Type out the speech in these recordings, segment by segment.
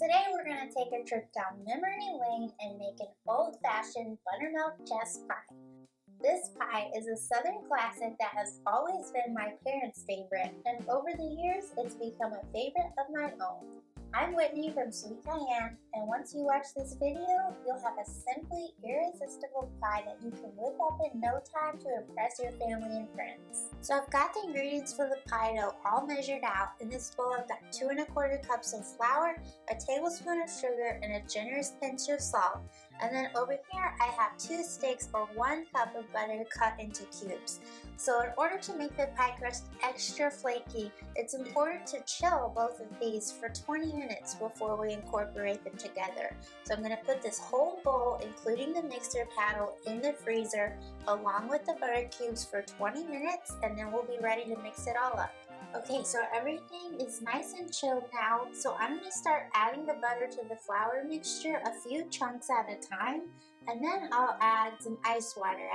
Today we're going to take a trip down memory lane and make an old-fashioned buttermilk chess pie. This pie is a southern classic that has always been my parents' favorite, and over the years it's become a favorite of my own. I'm Whitney from Sweet Diane, and once you watch this video, you'll have a simply irresistible pie that you can whip up in no time to impress your family and friends. So I've got the ingredients for the pie dough all measured out. In this bowl I've got 2 1/4 cups of flour, a tablespoon of sugar, and a generous pinch of salt. And then over here I have 2 sticks or 1 cup of butter cut into cubes. So in order to make the pie crust extra flaky, it's important to chill both of these for 20 minutes before we incorporate them together. So I'm going to put this whole bowl, including the mixer paddle, in the freezer along with the butter cubes for 20 minutes, and then we'll be ready to mix it all up. Okay, so everything is nice and chilled now, so I'm going to start adding the butter to the flour mixture a few chunks at a time, and then I'll add some ice water.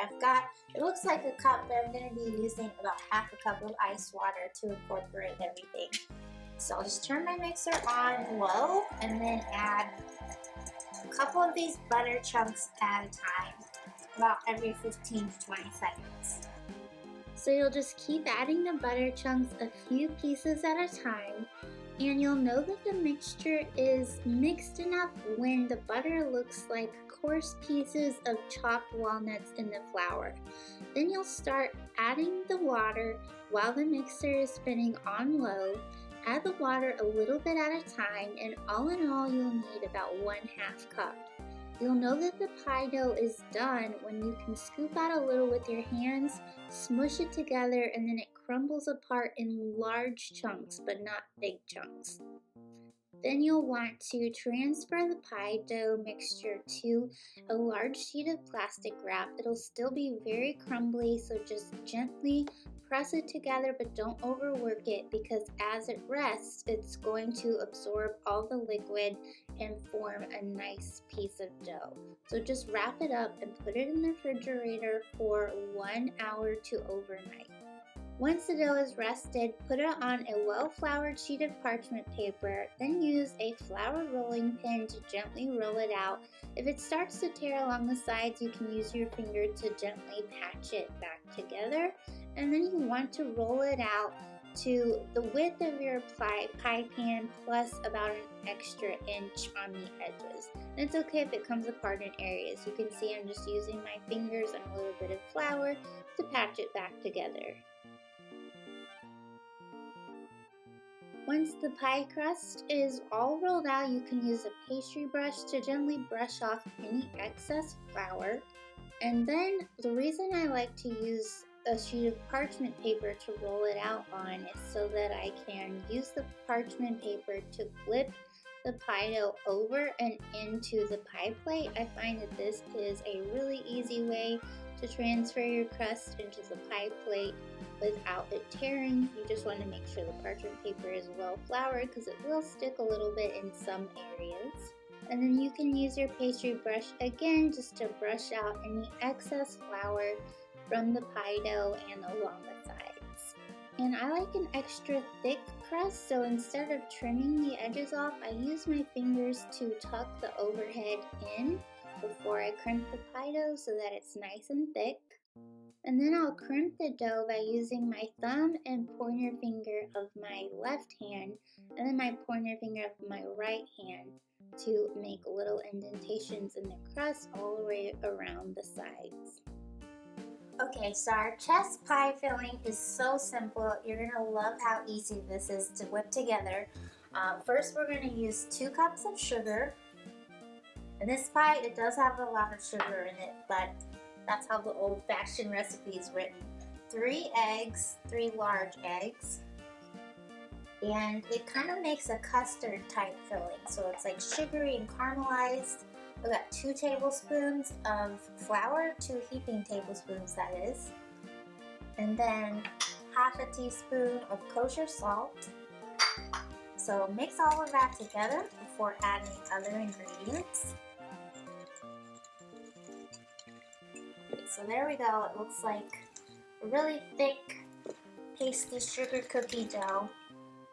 It looks like a cup, but I'm going to be using about half a cup of ice water to incorporate everything. So I'll just turn my mixer on low and then add a couple of these butter chunks at a time, about every 15 to 20 seconds. So you'll just keep adding the butter chunks a few pieces at a time, and you'll know that the mixture is mixed enough when the butter looks like coarse pieces of chopped walnuts in the flour. Then you'll start adding the water while the mixer is spinning on low. Add the water a little bit at a time, and all in all you'll need about 1/2 cup. You'll know that the pie dough is done when you can scoop out a little with your hands, smush it together, and then it crumbles apart in large chunks, but not big chunks. Then you'll want to transfer the pie dough mixture to a large sheet of plastic wrap. It'll still be very crumbly, so just gently press it together, but don't overwork it, because as it rests, it's going to absorb all the liquid and form a nice piece of dough. So just wrap it up and put it in the refrigerator for 1 hour to overnight. Once the dough is rested, put it on a well-floured sheet of parchment paper, then use a flour rolling pin to gently roll it out. If it starts to tear along the sides, you can use your finger to gently patch it back together, and then you want to roll it out to the width of your pie pan plus about an extra inch on the edges. And it's okay if it comes apart in areas. You can see I'm just using my fingers and a little bit of flour to patch it back together. Once the pie crust is all rolled out, you can use a pastry brush to gently brush off any excess flour. And then the reason I like to use a sheet of parchment paper to roll it out on is so that I can use the parchment paper to flip the pie dough over and into the pie plate. I find that this is a really easy way to transfer your crust into the pie plate without it tearing. You just want to make sure the parchment paper is well floured, because it will stick a little bit in some areas. And then you can use your pastry brush again just to brush out any excess flour from the pie dough and along the sides. And I like an extra thick crust, so instead of trimming the edges off, I use my fingers to tuck the overhead in before I crimp the pie dough so that it's nice and thick. And then I'll crimp the dough by using my thumb and pointer finger of my left hand, and then my pointer finger of my right hand to make little indentations in the crust all the way around the sides. Okay, so our chess pie filling is so simple. You're going to love how easy this is to whip together. First, we're going to use 2 cups of sugar. And this pie, it does have a lot of sugar in it, but that's how the old-fashioned recipe is written. 3 eggs, 3 large eggs. And it kind of makes a custard type filling. So it's like sugary and caramelized. I've got 2 tablespoons of flour, 2 heaping tablespoons that is. And then half a teaspoon of kosher salt. So mix all of that together before adding other ingredients. So there we go. It looks like a really thick, pasty sugar cookie dough.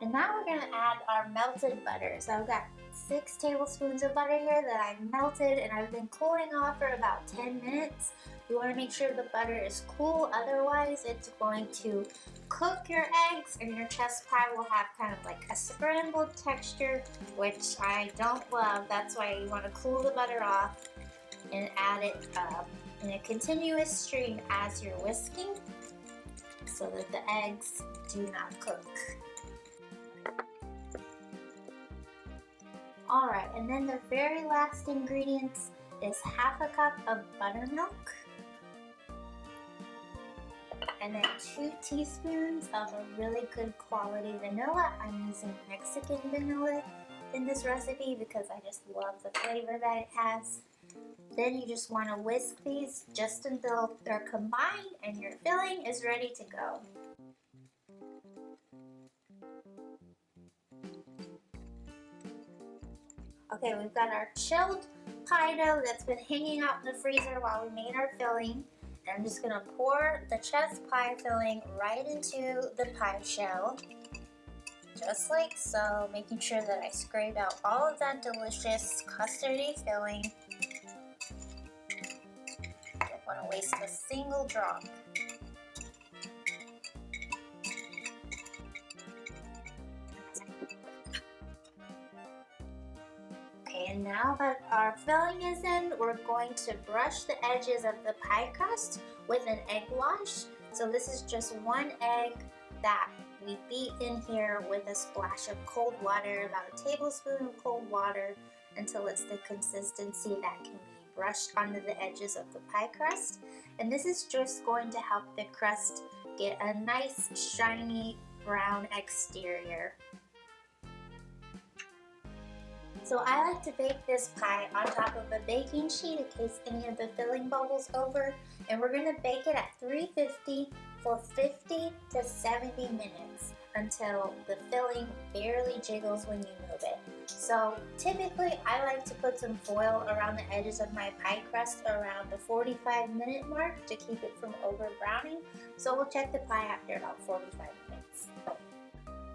And now we're going to add our melted butter. So I've got 6 tablespoons of butter here that I've melted and I've been cooling off for about 10 minutes. You want to make sure the butter is cool, otherwise it's going to cook your eggs and your chess pie will have kind of like a scrambled texture, which I don't love. That's why you want to cool the butter off and add it in a continuous stream as you're whisking so that the eggs do not cook. Alright, and then the very last ingredient is half a cup of buttermilk and then 2 teaspoons of a really good quality vanilla. I'm using Mexican vanilla in this recipe because I just love the flavor that it has. Then you just want to whisk these just until they're combined and your filling is ready to go. Okay, we've got our chilled pie dough that's been hanging out in the freezer while we made our filling. And I'm just going to pour the chess pie filling right into the pie shell. Just like so, making sure that I scrape out all of that delicious custardy filling. Don't want to waste a single drop. Okay, and now that our filling is in, we're going to brush the edges of the pie crust with an egg wash. So this is just 1 egg that we beat in here with a splash of cold water, about a tablespoon of cold water, until it's the consistency that can be brushed onto the edges of the pie crust. And this is just going to help the crust get a nice shiny brown exterior. So I like to bake this pie on top of a baking sheet in case any of the filling bubbles over, and we're going to bake it at 350 for 50 to 70 minutes until the filling barely jiggles when you move it. So typically I like to put some foil around the edges of my pie crust around the 45-minute mark to keep it from over browning. So we'll check the pie after about 45 minutes.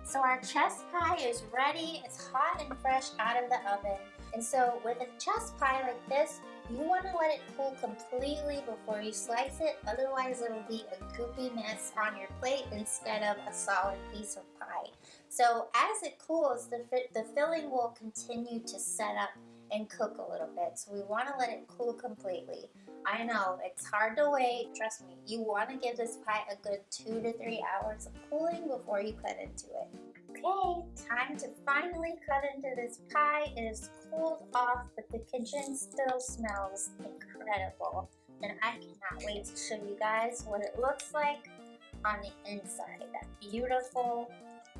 So our chess pie is ready. It's hot and fresh out of the oven. And so with a chess pie like this, you want to let it cool completely before you slice it. Otherwise it'll be a goopy mess on your plate instead of a solid piece of pie. So as it cools, the filling will continue to set up and cook a little bit. So we want to let it cool completely. I know, it's hard to wait. Trust me, you want to give this pie a good 2 to 3 hours of cooling before you cut into it. Okay, time to finally cut into this pie. It is cooled off, but the kitchen still smells incredible. And I cannot wait to show you guys what it looks like on the inside. That beautiful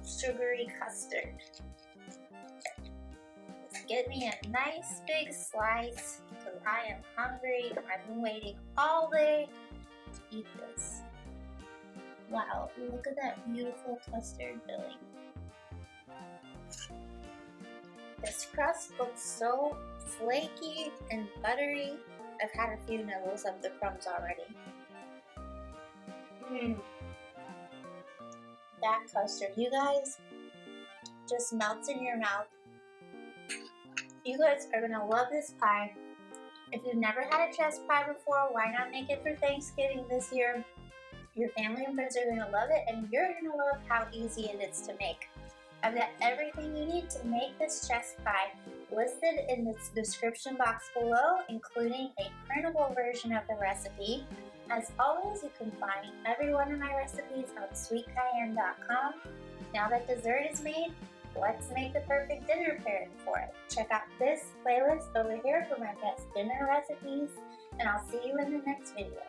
sugary custard. Let's get me a nice big slice because I am hungry. I've been waiting all day to eat this. Wow, look at that beautiful custard filling. This crust looks so flaky and buttery. I've had a few nibbles of the crumbs already. That custard, you guys, just melts in your mouth. You guys are gonna love this pie. If you've never had a chess pie before, why not make it for Thanksgiving this year? Your family and friends are gonna love it, and you're gonna love how easy it is to make. I've got everything you need to make this chess pie listed in the description box below, including a printable version of the recipe. As always, you can find every one of my recipes on sweetcayenne.com. Now that dessert is made, let's make the perfect dinner pairing for it. Check out this playlist over here for my best dinner recipes, and I'll see you in the next video.